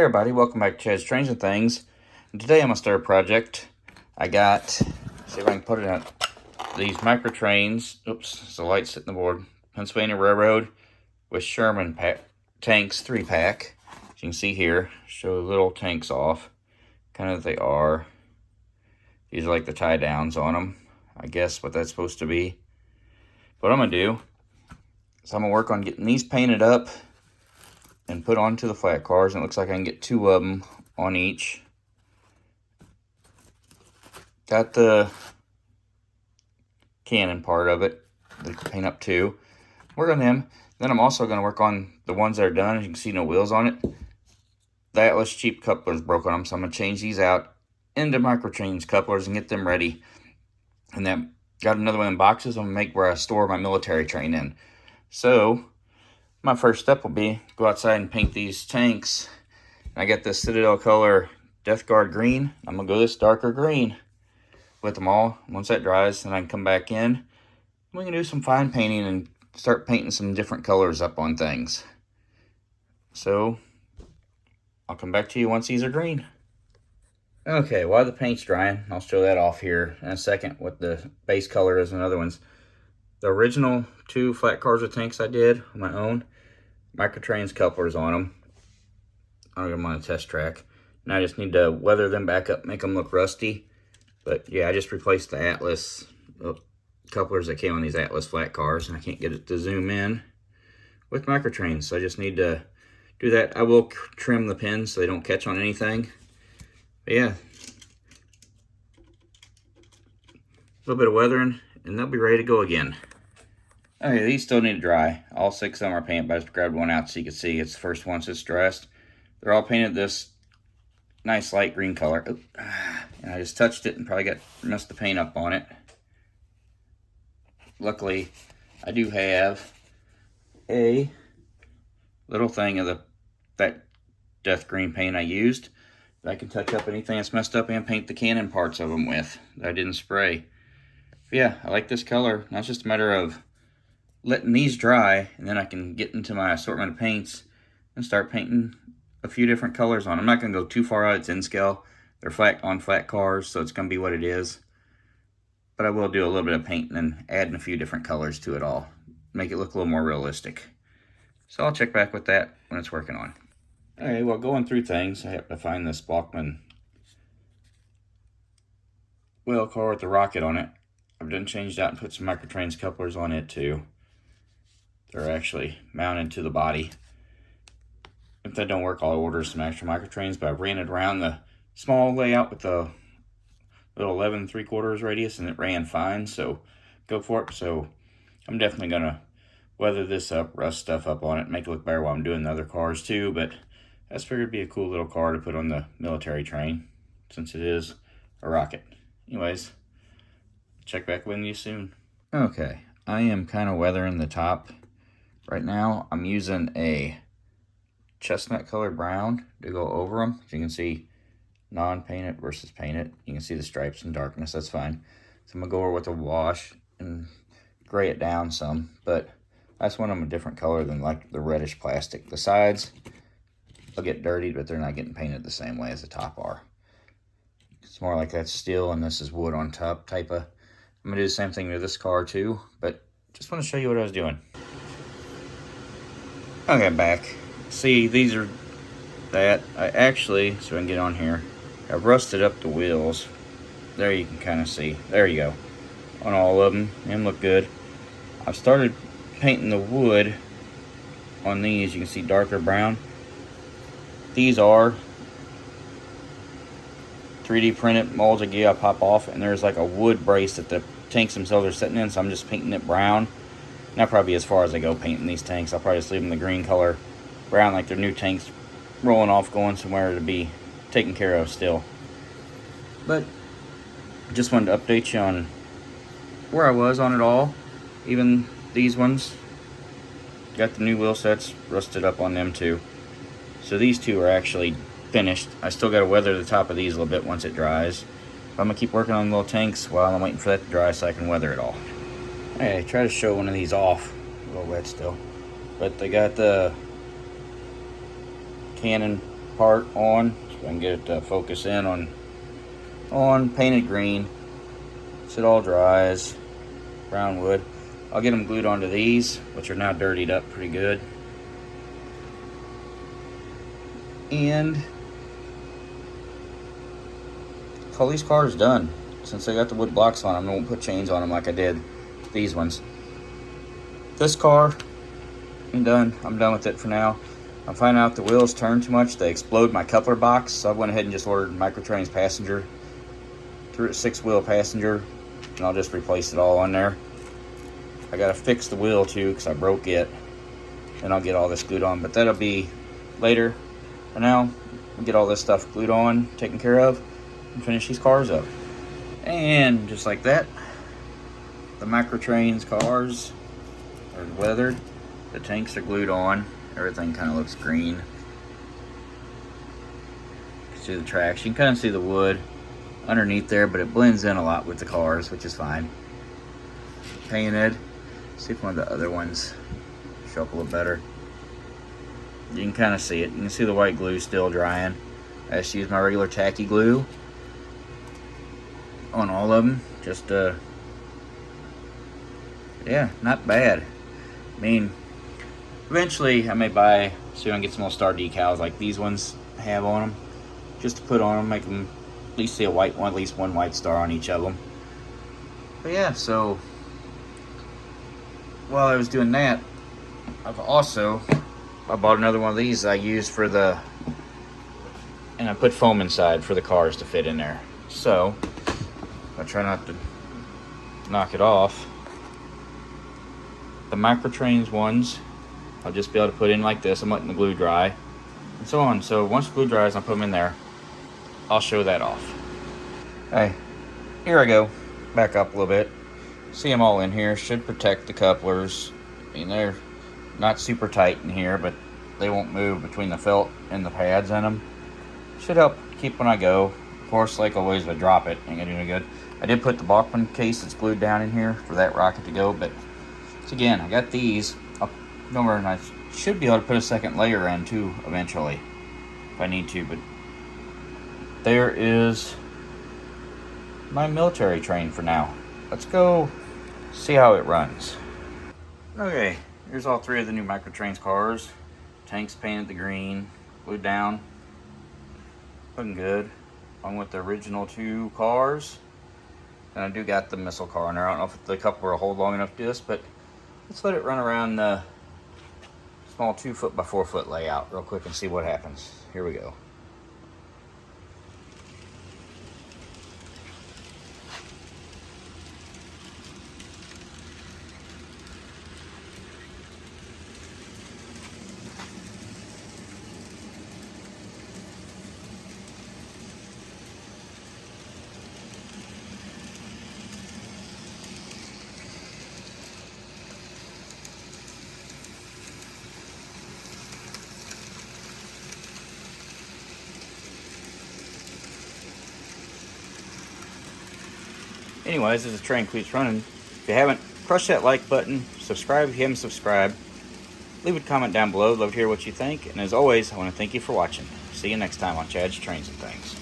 Hey everybody, welcome back to Chad's Trains and Things. And today I'm going to start a project. I got, see if I can put it on, these microtrains. Oops, there's a light sitting on the board. Pennsylvania Railroad with Sherman tanks 3-pack. As you can see here, show the little tanks off. Kind of they are. These are like the tie downs on them. I guess what that's supposed to be. What I'm going to do is I'm going to work on getting these painted up and put onto the flat cars, and it looks like I can get 2 of them on each. Got the cannon part of it. They can paint up 2. Work on them. Then I'm also going to work on the ones that are done. As you can see, no wheels on it. The Atlas cheap couplers broke on them, so I'm going to change these out into MicroTrains couplers and get them ready. And then got another one in boxes I'm going to make where I store my military train in. So my first step will be go outside and paint these tanks. I got this Citadel color Death Guard green. I'm going to go this darker green with them all. Once that dries, then I can come back in. We can do some fine painting and start painting some different colors up on things. So I'll come back to you once these are green. Okay, while the paint's drying, I'll show that off here in a second what the base color is and other ones. The original 2 flat cars with tanks I did on my own, MicroTrains couplers on them. I'll get them on a test track. And I just need to weather them back up, make them look rusty. But yeah, I just replaced the Atlas couplers that came on these Atlas flat cars, and I can't get it to zoom in with MicroTrains. So I just need to do that. I will trim the pins so they don't catch on anything. But yeah, a little bit of weathering, and they'll be ready to go again. Okay, these still need to dry. All 6 of them are painted, but I just grabbed one out so you can see it's the first one since it's dressed. They're all painted this nice light green color. Oop. And I just touched it and probably messed the paint up on it. Luckily, I do have a little thing of that death green paint I used that I can touch up anything that's messed up and paint the cannon parts of them with that I didn't spray. But yeah, I like this color. Now it's just a matter of letting these dry, and then I can get into my assortment of paints and start painting a few different colors on. I'm not going to go too far out. It's in scale. They're flat cars, so it's going to be what it is. But I will do a little bit of painting and adding a few different colors to it all. Make it look a little more realistic. So I'll check back with that when it's working on. Alright, well, going through things, I have to find this Balkman wheel car with the rocket on it. I've done changed out and put some MicroTrains couplers on it too. They're actually mounted to the body. If that don't work, I'll order some extra MicroTrains, but I ran it around the small layout with the little 11 3/4 radius, and it ran fine, so go for it. So I'm definitely gonna weather this up, rust stuff up on it, make it look better while I'm doing the other cars too. But I just figured it'd be a cool little car to put on the military train since it is a rocket. Anyways, check back with you soon. Okay, I am kind of weathering the top right now. I'm using a chestnut colored brown to go over them. As you can see, non-painted versus painted. You can see the stripes and darkness, that's fine. So I'm gonna go over with a wash and gray it down some, but I just want them a different color than like the reddish plastic. The sides will get dirtied, but they're not getting painted the same way as the top are. It's more like that steel and this is wood on top type of. I'm gonna do the same thing with this car too, but just want to show you what I was doing. Okay, I'm back. See, these are that. I actually, so I can get on here, I rusted up the wheels. There you can kind of see. There you go. On all of them, and look good. I've started painting the wood on these. You can see darker brown. These are 3D printed molds again. I pop off, and there's like a wood brace that the tanks themselves are sitting in, so I'm just painting it brown. And that'll probably be as far as I go painting these tanks. I'll probably just leave them the green color, brown, like they're new tanks rolling off, going somewhere to be taken care of still. But just wanted to update you on where I was on it all. Even these ones, got the new wheel sets rusted up on them too. So these 2 are actually finished. I still got to weather the top of these a little bit once it dries. But I'm going to keep working on the little tanks while I'm waiting for that to dry so I can weather it all. Hey, try to show one of these off. A little wet still. But they got the cannon part on, so I can get it to focus in on painted green. So it all dries. Brown wood. I'll get them glued onto these, which are now dirtied up pretty good. And call these cars done. Since I got the wood blocks on them, I won't put chains on them like I did these ones. This car, I'm done. I'm done with it for now. I'm finding out the wheels turn too much. They explode my coupler box, so I went ahead and just ordered MicroTrains passenger, 6-wheel passenger, and I'll just replace it all on there. I gotta fix the wheel too because I broke it, and I'll get all this glued on, but that'll be later. For now, we'll get all this stuff glued on, taken care of, and finish these cars up. And just like that, the MicroTrains cars are weathered. The tanks are glued on. Everything kind of looks green. You can see the tracks. You can kind of see the wood underneath there, but it blends in a lot with the cars, which is fine. Painted. See if one of the other ones show up a little better. You can kind of see it. You can see the white glue still drying. I just use my regular tacky glue on all of them. Just yeah, not bad. I mean, eventually I may buy, see if I can get some All-Star decals like these ones have on them, just to put on them, make them at least see a white one, at least one white star on each of them. But yeah, so while I was doing that, I bought another one of these I use for the, and I put foam inside for the cars to fit in there. So I try not to knock it off. The MicroTrains ones, I'll just be able to put in like this. I'm letting the glue dry and so on. So once the glue dries, I'll put them in there. I'll show that off. Hey, here I go. Back up a little bit. See them all in here. Should protect the couplers. I mean, they're not super tight in here, but they won't move between the felt and the pads in them. Should help keep when I go. Of course, like always, if I drop it, ain't gonna do no good. I did put the Bachmann case that's glued down in here for that rocket to go, but so again, I got these. And I should be able to put a second layer in too eventually if I need to, but there is my military train for now. Let's go see how it runs. Okay, here's all 3 of the new MicroTrains cars. Tanks painted the green, glued down, looking good, along with the original 2 cars. And I do got the missile car in there. I don't know if the coupler will hold long enough to do this, but let's let it run around the small 2-foot by 4-foot layout real quick and see what happens. Here we go. Anyways, as the train keeps running, if you haven't, crush that like button, subscribe if you haven't subscribed, leave a comment down below, love to hear what you think, and as always, I want to thank you for watching. See you next time on Chad's Trains and Things.